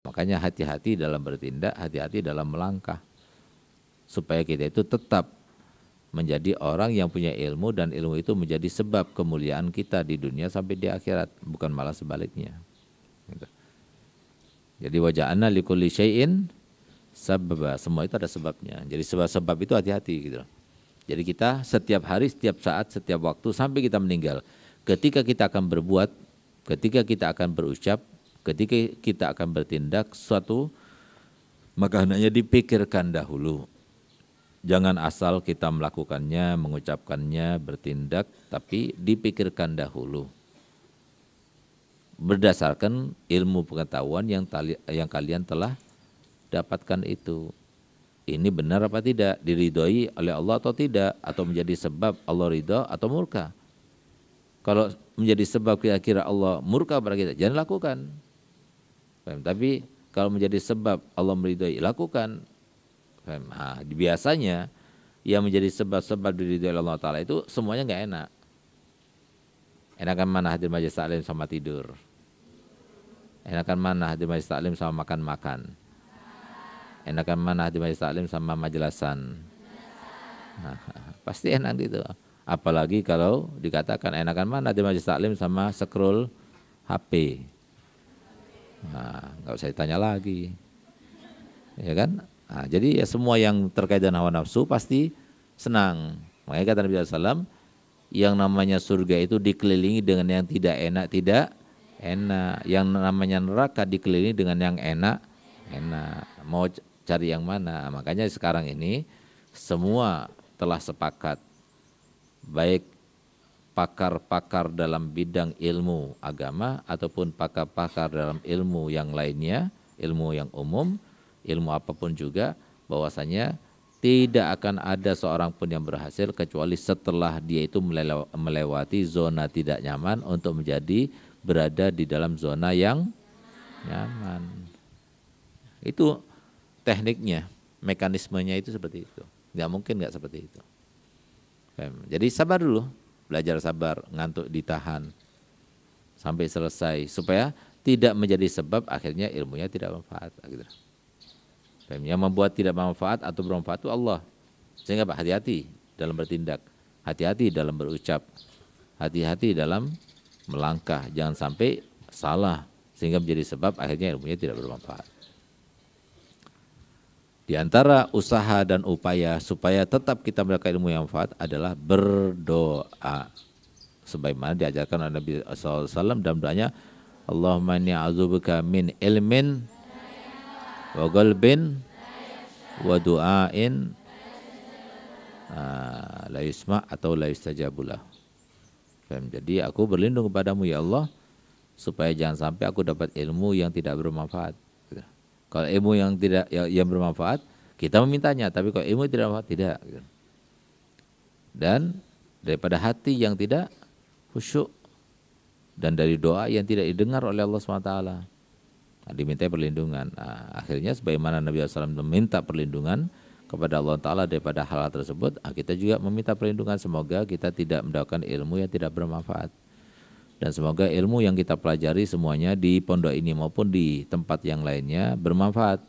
Makanya hati-hati dalam bertindak, hati-hati dalam melangkah. Supaya kita itu tetap menjadi orang yang punya ilmu dan ilmu itu menjadi sebab kemuliaan kita di dunia sampai di akhirat, bukan malah sebaliknya. Gitu. Jadi waja'alna likulli syai'in sababa, semua itu ada sebabnya. Jadi sebab-sebab itu hati-hati gitu. Jadi kita setiap hari, setiap saat, setiap waktu sampai kita meninggal, ketika kita akan berbuat, ketika kita akan berucap, ketika kita akan bertindak sesuatu, maka hendaknya dipikirkan dahulu. Jangan asal kita melakukannya, mengucapkannya, bertindak, tapi dipikirkan dahulu. Berdasarkan ilmu pengetahuan yang kalian telah dapatkan itu. Ini benar apa tidak? Diridhoi oleh Allah atau tidak? Atau menjadi sebab Allah ridha atau murka? Kalau menjadi sebab kira-kira Allah murka pada kita, jangan lakukan. Tapi kalau menjadi sebab Allah meridhoi, lakukan. Nah, biasanya yang menjadi sebab-sebab diridhoi Allah Ta'ala itu semuanya nggak enak. Enakan mana hadir majelis taklim sama tidur? Enakan mana hadir majelis taklim sama makan-makan? Enakan mana hadir majelis taklim sama majelasan? Nah, pasti enak gitu. Apalagi kalau dikatakan enakan mana hadir majelis taklim sama scroll HP. Nah, nggak usah ditanya lagi. Ya kan? Nah, jadi ya semua yang terkait dengan hawa nafsu pasti senang. Makanya kata Nabi SAW, yang namanya surga itu dikelilingi dengan yang tidak enak, yang namanya neraka dikelilingi dengan yang enak. Mau cari yang mana? Makanya sekarang ini semua telah sepakat, baik pakar-pakar dalam bidang ilmu agama ataupun pakar-pakar dalam ilmu yang lainnya, ilmu yang umum, ilmu apapun juga, bahwasanya tidak akan ada seorang pun yang berhasil kecuali setelah dia itu melewati zona tidak nyaman untuk menjadi berada di dalam zona yang nyaman. Itu tekniknya, mekanismenya itu seperti itu. Nggak mungkin nggak seperti itu. Jadi sabar dulu, belajar sabar, ngantuk ditahan sampai selesai supaya tidak menjadi sebab akhirnya ilmunya tidak bermanfaat. Gitu. Yang membuat tidak bermanfaat atau bermanfaat itu Allah. Sehingga Pak, hati-hati dalam bertindak, hati-hati dalam berucap, hati-hati dalam melangkah. Jangan sampai salah sehingga menjadi sebab akhirnya ilmunya tidak bermanfaat. Di antara usaha dan upaya supaya tetap kita mendapatkan ilmu yang manfaat adalah berdoa. Sebagaimana diajarkan oleh Nabi SAW dalam doanya, Allahumma inni a'udzubika min ilmin wa qalbin wa du'ain la yusma' atau la yustajabulah. Jadi aku berlindung kepadamu ya Allah supaya jangan sampai aku dapat ilmu yang tidak bermanfaat. Kalau ilmu yang tidak yang bermanfaat kita memintanya, tapi kalau ilmu tidak bermanfaat tidak. Dan daripada hati yang tidak khusyuk dan dari doa yang tidak didengar oleh Allah SWT. Diminta perlindungan. Akhirnya sebagaimana Nabi SAW meminta perlindungan kepada Allah Ta'ala daripada hal-hal tersebut, kita juga meminta perlindungan semoga kita tidak mendapatkan ilmu yang tidak bermanfaat. Dan semoga ilmu yang kita pelajari semuanya di pondok ini maupun di tempat yang lainnya bermanfaat.